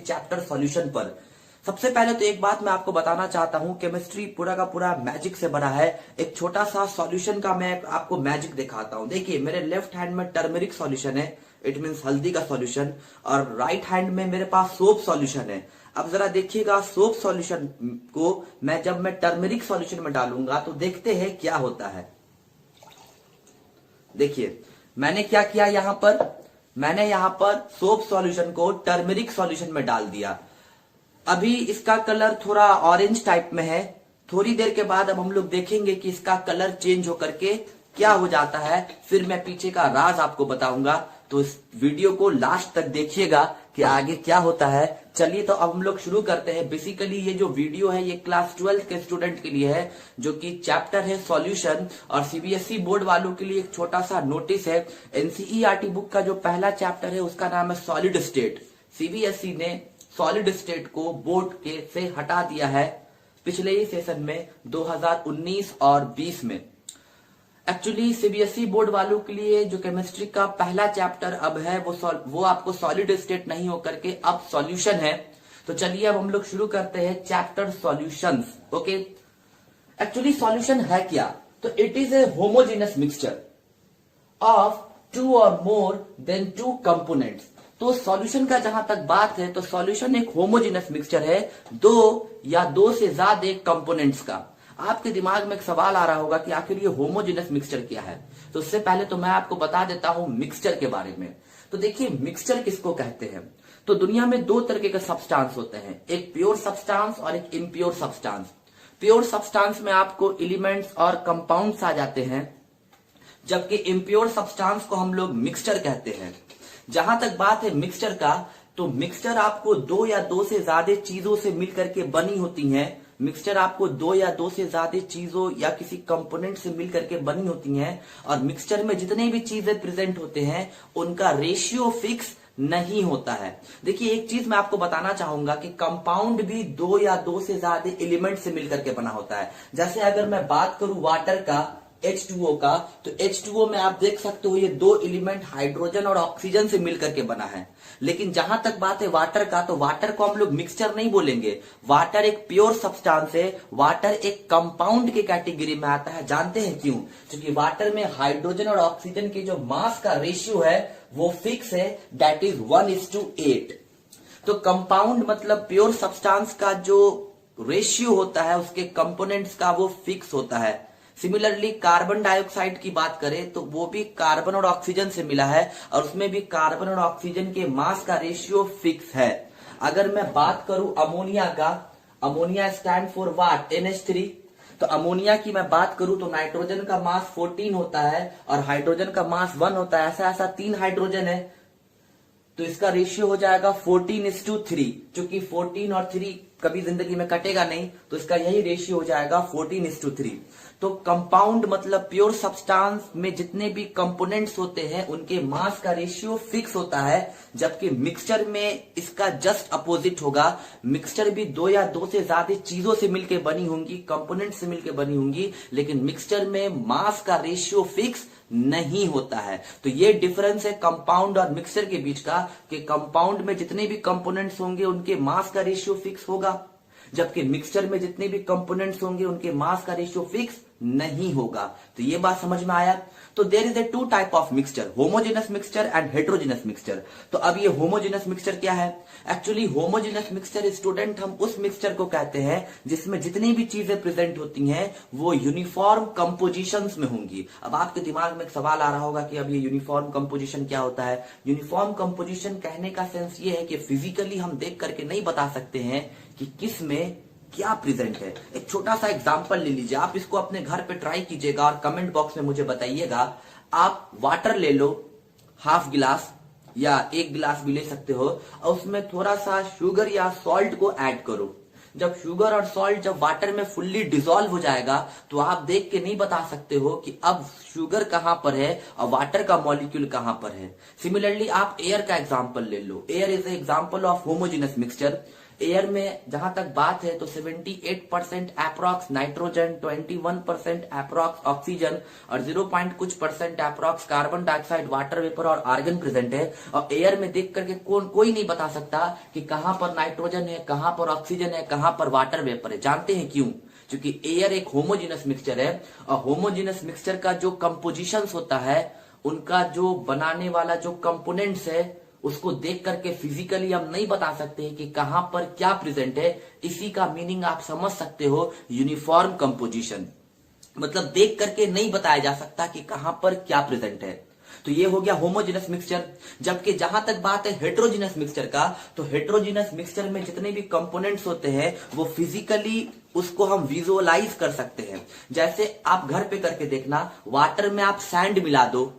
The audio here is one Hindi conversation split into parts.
चैप्टर सॉल्यूशन पर। सबसे पहले तो एक बात मैं आपको बताना चाहता हूं, केमिस्ट्री पूरा का पूरा मैजिक से भरा है। एक छोटा सा सॉल्यूशन का मैं आपको मैजिक दिखाता हूं। देखिए मेरे लेफ्ट हैंड में टर्मरिक सॉल्यूशन है, इट मीन्स हल्दी का सॉल्यूशन, और राइट हैंड में मेरे पास सोप सॉल्यूशन है। अब जरा देखिएगा सोप सॉल्यूशन को जब मैं टर्मरिक सॉल्यूशन में डालूंगा तो देखते हैं क्या होता है। देखिए मैंने क्या किया, मैंने यहां पर सोप सॉल्यूशन को टर्मरिक सॉल्यूशन में डाल दिया। अभी इसका कलर थोड़ा ऑरेंज टाइप में है। थोड़ी देर के बाद अब हम लोग देखेंगे कि इसका कलर चेंज होकर के क्या हो जाता है, फिर मैं पीछे का राज आपको बताऊंगा। तो इस वीडियो को लास्ट तक देखिएगा कि आगे क्या होता है। चलिए तो अब हम लोग शुरू करते हैं। बेसिकली ये जो वीडियो है ये क्लास 12 के स्टूडेंट के लिए है, जो कि चैप्टर है सॉल्यूशन, और सीबीएसई बोर्ड वालों के लिए एक छोटा सा नोटिस है। एनसीईआरटी बुक का जो पहला चैप्टर है उसका नाम है सॉलिड स्टेट। सीबीएसई ने सॉलिड स्टेट को बोर्ड के से हटा दिया है पिछले ही सेशन में 2019 और 20 में। एक्चुअली सीबीएसई बोर्ड वालों के लिए जो केमिस्ट्री का पहला चैप्टर अब है वो आपको सॉलिड स्टेट नहीं होकर के अब सॉल्यूशन है। तो चलिए अब हम लोग शुरू करते हैं chapter solutions. Okay, actually solution है क्या? तो it is a homogeneous mixture of 2 और मोर देन 2 कंपोनेंट्स। तो सॉल्यूशन का जहां तक बात है तो सॉल्यूशन एक होमोजेनस मिक्सचर है 2 या 2 से ज्यादा कंपोनेंट्स का। आपके दिमाग में एक सवाल आ रहा होगा कि आखिर ये होमोजेनस मिक्सचर क्या है। तो उससे पहले तो मैं आपको बता देता हूं मिक्सचर के बारे में। तो देखिए मिक्सचर किसको कहते हैं। तो दुनिया में 2 तरह के सब्सटेंस होते हैं, एक प्योर सब्सटेंस और एक इम्प्योर सब्सटेंस। प्योर सब्सटेंस में आपको एलिमेंट्स और कंपाउंड्स आ जाते हैं, जबकि इम्प्योर सब्सटेंस को हम लोग मिक्सचर कहते हैं। जहां तक बात है मिक्सचर का, तो मिक्सचर आपको 2 या 2 से ज्यादा चीजों से मिलकर के बनी होती हैं। मिक्सचर आपको 2 या 2 से ज्यादा चीजों या किसी कंपोनेंट से मिलकर के बनी होती हैं, और मिक्सचर में जितने भी चीजें प्रेजेंट होते हैं उनका रेशियो फिक्स नहीं होता है। देखिए एक चीज मैं आपको बताना चाहूंगा कि कंपाउंड भी 2 या 2 से ज्यादा एलिमेंट से मिलकर के बना होता है। जैसे अगर मैं बात करूं वाटर का, H2O का, तो H2O में आप देख सकते हो ये 2 एलिमेंट हाइड्रोजन और ऑक्सीजन से मिलकर के बना है। लेकिन जहां तक बात है वाटर का, तो वाटर को हम लोग मिक्सचर नहीं बोलेंगे। वाटर एक प्योर सब्सटेंस है, वाटर एक कंपाउंड के कैटेगरी में आता है। जानते हैं क्यों? क्योंकि वाटर में हाइड्रोजन और ऑक्सीजन के जो मास का रेशियो है वो फिक्स है, दैट इज 1:8। तो कंपाउंड मतलब प्योर सब्सटेंस का जो रेशियो होता है उसके कंपोनेंट्स का वो फिक्स होता है। सिमिलरली कार्बन डाइऑक्साइड की बात करें तो वो भी कार्बन और ऑक्सीजन से मिला है, और उसमें भी कार्बन और ऑक्सीजन के मास का रेशियो फिक्स है। अगर मैं बात करूं अमोनिया का, ammonia stand for what? NH3। तो अमोनिया की मैं बात करूं तो नाइट्रोजन का मास 14 होता है और हाइड्रोजन का मास 1 होता है। ऐसा 3 हाइड्रोजन है, तो इसका रेशियो हो जाएगा 14:3। क्योंकि 14 और 3 कभी जिंदगी में कटेगा नहीं, तो इसका यही रेशियो हो जाएगा 14:3। तो कंपाउंड मतलब प्योर सब्सटेंस में जितने भी कंपोनेंट्स होते हैं उनके मास का रेशियो फिक्स होता है, जबकि मिक्सचर में इसका जस्ट अपोजिट होगा। मिक्सचर भी 2 या 2 से ज्यादा चीजों से मिलकर बनी होंगी, कंपोनेंट से मिलकर बनी होंगी, लेकिन मिक्सचर में मास का रेशियो फिक्स नहीं होता है। तो ये डिफरेंस है कंपाउंड और मिक्सचर के बीच का, कि कंपाउंड में जितने भी कंपोनेंट्स होंगे उनके मास का रेशियो फिक्स होगा, जबकि मिक्सचर में जितने भी कंपोनेंट्स होंगे उनके मास का रेशियो फिक्स नहीं होगा। तो ये बात समझ में आया। तो there is a 2 type of mixture, homogeneous mixture and heterogeneous mixture. तो अब ये होमोजेनस मिक्सचर क्या है? एक्चुअली होमोजेनस मिक्सचर स्टूडेंट हम उस मिक्सचर को कहते हैं जिसमें जितनी भी चीजें प्रेजेंट होती हैं वो यूनिफॉर्म कंपोजिशंस में होंगी। अब आपके दिमाग में एक सवाल आ रहा होगा कि अब ये यूनिफॉर्म कंपोजिशन क्या होता है। यूनिफॉर्म कंपोजिशन कहने का सेंस ये है कि फिजिकली हम देख करके नहीं बता सकते हैं कि किस में क्या प्रेजेंट है। एक छोटा सा एग्जांपल ले लीजिए, आप इसको अपने घर पे ट्राई कीजिएगा और कमेंट बॉक्स में मुझे बताइएगा। आप वाटर ले लो, हाफ गिलास या 1 गिलास भी ले सकते हो, और उसमें थोड़ा सा शुगर या सॉल्ट को ऐड करो। जब शुगर और सॉल्ट जब वाटर में फुल्ली डिसॉल्व हो जाएगा तो आप देख के नहीं बता सकते हो कि अब शुगर कहां पर है और वाटर का मॉलिक्यूल कहां पर है। सिमिलरली आप एयर का एग्जांपल ले लो। Air is example of homogeneous mixture. Air में जहां तक बात है तो 78% अप्रॉक्स नाइट्रोजन, 21% अप्रॉक्स ऑक्सीजन और 0. कुछ percent approx carbon dioxide, water vapour और आर्गन प्रेजेंट है। और एयर में देख करके कोई नहीं बता सकता कि कहां पर नाइट्रोजन है, कहां पर ऑक्सीजन है, कहां पर वाटर वेपर है। जानते हैं क्यों? क्योंकि एयर एक होमोजेनस मिक्सचर है और होमोजेनस मिक्सचर का जो कंपोजिशंस होता है, उनका जो बनाने वाला जो कंपोनेंट्स है, उसको देख करके फिजिकली हम नहीं बता सकते कि कहां पर क्या प्रेजेंट है। इसी का मीनिंग आप समझ सकते हो, यूनिफॉर्म कंपोजिशन। मतलब देख करके नहीं बताया जा सकता कि कहां पर क्या प्रेजेंट है। तो ये हो गया होमोजेनस मिक्सचर। जबकि जहां तक बात है हेट्रोजेनस मिक्सचर का, तो हेट्रोजेनस मिक्सचर में जितने भी कंपोनेंट्स होते हैं वो फिजिकली उसको हम विजुअलाइज कर सकते हैं। जैसे आप घर पे करके देखना, वाटर में आप सैंड मिला दो,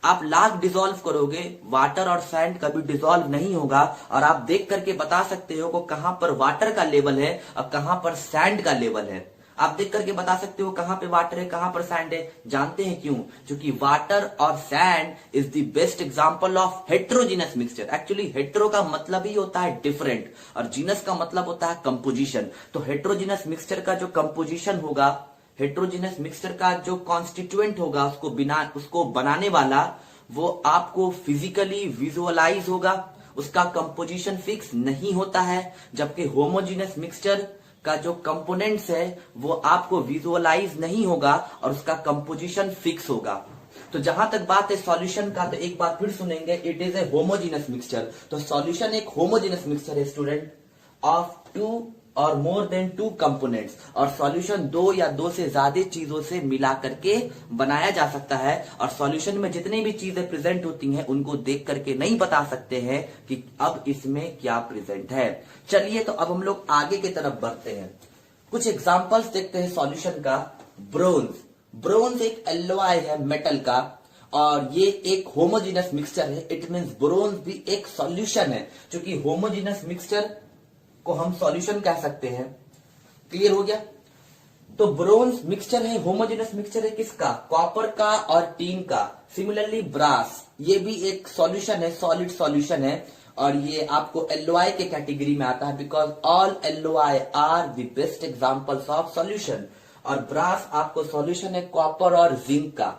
आप लाख डिसॉल्व करोगे, वाटर और सैंड कभी डिसॉल्व नहीं होगा। और आप देख करके बता सकते हो कि कहां पर वाटर का लेवल है और कहां पर सैंड का लेवल है। आप देख करके बता सकते हो कहां पे वाटर है, कहां पर सैंड है। जानते हैं क्यों? क्योंकि वाटर और sand is the best example of heterogeneous mixture. Actually hetero का मतलब ही होता है डिफरेंट और जीनस का मतलब होता है कंपोजिशन। तो हेट्रोजीनस मिक्सचर का जो कंपोजिशन होगा, हेट्रोजीनस मिक्सचर का जो कॉन्स्टिट्यूएंट होगा, उसको बनाने वाला, वो आपको फिजिकली विजुअलाइज होगा, उसका कंपोजिशन फिक्स नहीं होता है। जबकि होमोजीनस मिक्सचर का जो कंपोनेंट्स है वो आपको विजुअलाइज नहीं होगा और उसका कंपोजिशन फिक्स होगा। तो जहां तक बात है सॉल्यूशन का, तो एक बार फिर सुनेंगे, it is a homogeneous mixture. तो सॉल्यूशन एक होमोजीनस मिक्सचर है स्टूडेंट, ऑफ 2 और मोर देन 2 कंपोनेंट्स। और सॉल्यूशन 2 या 2 से ज्यादा चीजों से मिला करके बनाया जा सकता है। और सॉल्यूशन में जितनी भी चीजें प्रेजेंट होती हैं उनको देख करके नहीं बता सकते हैं कि अब इसमें क्या प्रेजेंट है। चलिए तो अब हम लोग आगे की तरफ बढ़ते हैं, कुछ एग्जांपल्स देखते हैं सॉल्यूशन का। ब्रोंज एक एल्लोय है मेटल का और ये एक होमोजीनस मिक्सचर है। इट मींस ब्रोंज भी एक सॉल्यूशन है, क्योंकि होमोजीनस मिक्सचर को हम सॉल्यूशन कह सकते हैं। क्लियर हो गया? तो ब्रोंज मिक्सचर है, होमोजेनस मिक्सचर है किसका? कॉपर का और टीन का। सिमिलरली ब्रास, ये भी एक सॉल्यूशन है, सॉलिड सॉल्यूशन है और ये आपको एल्लोय के कैटेगरी में आता है, because all alloy are the best examples of solution. और ब्रास आपको सॉल्यूशन है कॉपर और जिंक का।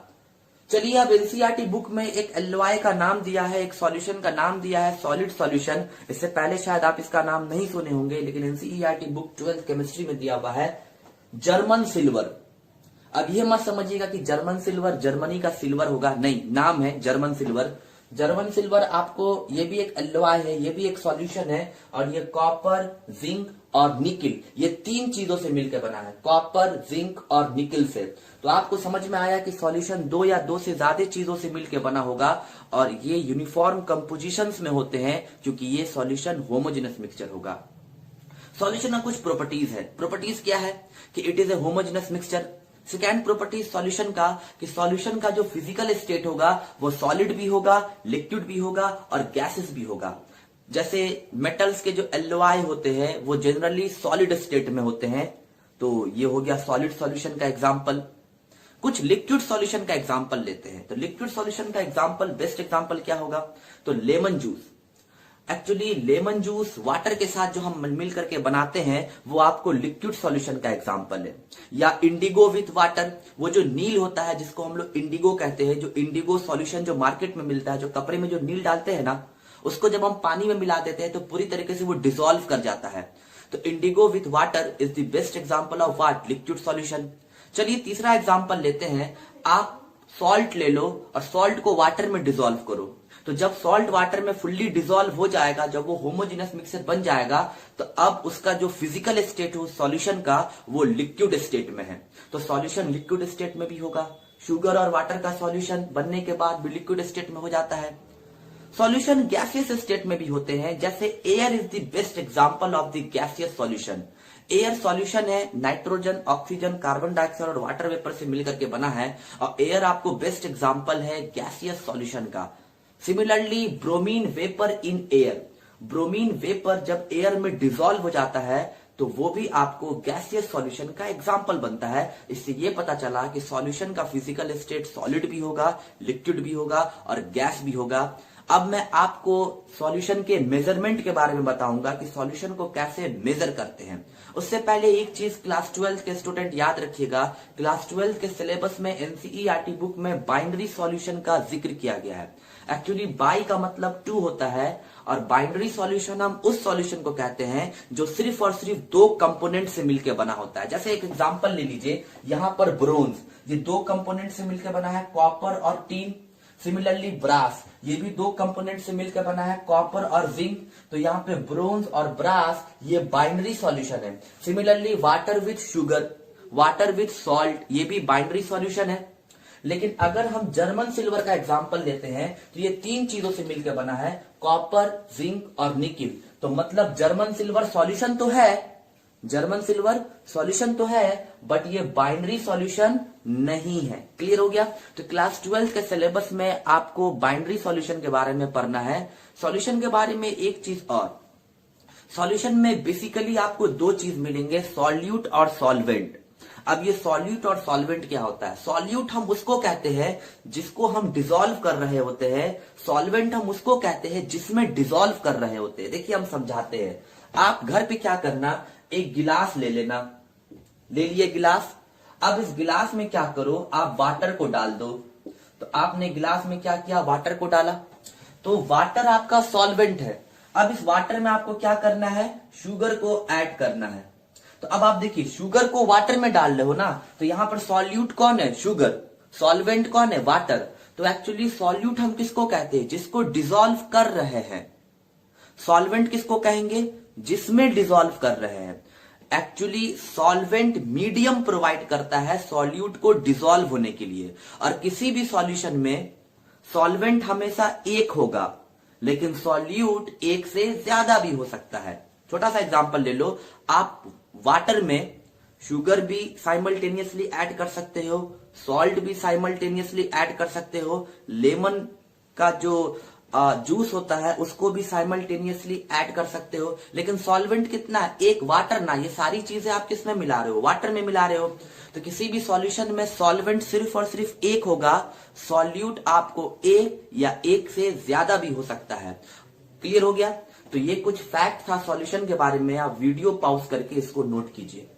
चलिए अब एनसीईआरटी बुक में एक एल्लोय का नाम दिया है, एक सॉल्यूशन का नाम दिया है सॉलिड सॉल्यूशन। इससे पहले शायद आप इसका नाम नहीं सुने होंगे, लेकिन एनसीईआरटी बुक 12th केमिस्ट्री में दिया हुआ है, जर्मन सिल्वर। अब ये मत समझिएगा कि जर्मन सिल्वर जर्मनी का सिल्वर होगा, नहीं, नाम है जर्मन सिल्वर। जर्मन सिल्वर आपको, ये भी एक एल्लोय है, ये भी एक सॉल्यूशन है और ये कॉपर, जिंक और निकिल, ये 3 चीजों से मिलकर बना है, कॉपर, जिंक और निकिल से। तो आपको समझ में आया कि सॉल्यूशन 2 या 2 से ज्यादा चीजों से मिलकर बना होगा और ये यूनिफॉर्म कंपोजिशंस में होते हैं, क्योंकि ये सॉल्यूशन होमोजेनस मिक्सचर होगा। सॉल्यूशन का कुछ प्रॉपर्टीज है। प्रॉपर्टीज क्या है? कि it is a homogeneous mixture. Second property solution का, कि सॉल्यूशन का जो फिजिकल स्टेट होगा वो सॉलिड भी होगा, लिक्विड भी होगा और गैसेस भी होगा। जैसे मेटल्स के जो एल्लोय होते हैं वो जनरली सॉलिड स्टेट में होते हैं, तो ये हो गया सॉलिड सॉल्यूशन का एग्जांपल। कुछ लिक्विड सॉल्यूशन का एग्जांपल लेते हैं। तो लिक्विड सॉल्यूशन का एग्जांपल, बेस्ट एग्जांपल क्या होगा? तो lemon juice. Actually lemon juice water के साथ जो हम मिल करके बनाते हैं वो आपको लिक्विड सॉल्यूशन का एग्जांपल है। या इंडिगो विथ वाटर, वो जो नील होता है जिसको हम लोग इंडिगो कहते हैं, जो इंडिगो सॉल्यूशन जो मार्केट में मिलता है, जो कपड़े में जो नील डालते हैं ना, उसको जब हम पानी में मिला देते हैं तो पूरी तरीके से वो डिसॉल्व कर जाता है। तो Indigo with water is the best example of what? Liquid solution. चलिए तीसरा एग्जांपल लेते हैं। आप सॉल्ट ले लो और सॉल्ट को वाटर में डिसॉल्व करो, तो जब सॉल्ट वाटर में फुल्ली डिसॉल्व हो जाएगा, जब वो होमोजेनस मिक्सचर बन जाएगा, तो अब उसका जो फिजिकल स्टेट हो सॉल्यूशन का वो लिक्विड स्टेट में है। तो सॉल्यूशन लिक्विड स्टेट में भी होगा। शुगर और वाटर का सॉल्यूशन बनने के बाद भी लिक्विड स्टेट में हो जाता है। सॉल्यूशन गैसियस स्टेट में भी होते हैं, जैसे air is the best example of the gaseous solution. Air solution है, नाइट्रोजन, ऑक्सीजन, कार्बन डाइऑक्साइड और वाटर वेपर से मिलकर के बना है और एयर आपको बेस्ट एग्जांपल है गैसियस सॉल्यूशन का। Similarly bromine vapour in air, bromine vapour जब एयर में डिसॉल्व हो जाता है तो वो भी आपको गैसियस सॉल्यूशन का एग्जांपल बनता है। इससे ये पता चला कि सॉल्यूशन का फिजिकल स्टेट सॉलिड भी होगा, लिक्विड भी होगा और गैस भी होगा। अब मैं आपको सॉल्यूशन के मेजरमेंट के बारे में बताऊंगा कि सॉल्यूशन को कैसे मेजर करते हैं। उससे पहले एक चीज क्लास 12 के स्टूडेंट याद रखिएगा, क्लास 12 के सिलेबस में एनसीईआरटी बुक में बाइनरी सॉल्यूशन का जिक्र किया गया है। एक्चुअली बाई का मतलब 2 होता है और बाइनरी सॉल्यूशन हम उस सॉल्यूशन को कहते हैं जो सिर्फ और सिर्फ 2 कंपोनेंट से मिलकर बना होता है। जैसे एक एग्जांपल ले लीजिए, यहां पर ब्रोंज, ये 2 कंपोनेंट से मिलकर बना है, कॉपर और टीन। सिमिलरली ब्रास, ये भी 2 कंपोनेंट से मिलकर बना है, कॉपर और जिंक। तो यहाँ पे ब्रोंज और ब्रास ये बाइनरी सॉल्यूशन है। Similarly water with sugar, water with salt, ये भी बाइनरी सॉल्यूशन है। लेकिन अगर हम जर्मन सिल्वर का एग्जांपल लेते हैं तो ये 3 चीजों से मिलकर बना है, कॉपर, जिंक और निकिल। तो मतलब जर्मन सिल्वर सॉल्यूशन तो है, जर्मन सिल्वर सॉल्यूशन तो है, बट ये बाइनरी सॉल्यूशन नहीं है। क्लियर हो गया? तो क्लास 12 के सिलेबस में आपको बाइनरी सॉल्यूशन के बारे में पढ़ना है। सॉल्यूशन के बारे में एक चीज और, सॉल्यूशन में बेसिकली आपको 2 चीज मिलेंगे, सॉल्यूट और सॉल्वेंट। अब ये सॉल्यूट और सॉल्वेंट क्या होता है? सॉल्यूट हम उसको कहते हैं जिसको हम डिसॉल्व कर रहे होते हैं, सॉल्वेंट हम उसको कहते हैं जिसमें डिसॉल्व कर रहे होते हैं। देखिए हम समझाते हैं। आप घर पे क्या करना, एक गिलास ले लेना, ले लिए गिलास। अब इस गिलास में क्या करो, आप वाटर को डाल दो। तो आपने गिलास में क्या किया, वाटर को डाला। तो वाटर आपका सॉल्वेंट है। अब इस वाटर में आपको क्या करना है, शुगर को ऐड करना है। तो अब आप देखिए, शुगर को वाटर में डाल रहे हो ना, तो यहां पर सॉल्यूट कौन है, शुगर। सॉल्वेंट कौन है, वाटर। तो एक्चुअली सॉल्यूट हम किसको कहते हैं, जिसको डिसॉल्व कर रहे हैं। सॉल्वेंट किसको कहेंगे, जिसमें डिसॉल्व कर रहे हैं। एक्चुअली सॉल्वेंट मीडियम प्रोवाइड करता है सॉल्यूट को डिसॉल्व होने के लिए। और किसी भी सॉल्यूशन में सॉल्वेंट हमेशा एक होगा, लेकिन सॉल्यूट एक से ज्यादा भी हो सकता है। छोटा सा एग्जांपल ले लो, आप वाटर में शुगर भी साइमल्टेनियसली ऐड कर सकते हो, सॉल्ट भी साइमल्टेनियसली ऐड कर सकते हो, लेमन का जो जूस होता है उसको भी साइमल्टेनियसली ऐड कर सकते हो। लेकिन सॉल्वेंट कितना है, एक वाटर ना। ये सारी चीजें आप किसमें मिला रहे हो, वाटर में मिला रहे हो। तो किसी भी सॉल्यूशन में सॉल्वेंट सिर्फ और सिर्फ एक होगा, सॉल्यूट आपको एक या एक से ज्यादा भी हो सकता है। क्लियर हो गया? तो ये कुछ फैक्ट था सॉल्यूशन के बारे में, आप वीडियो पॉज करके इसको नोट कीजिए।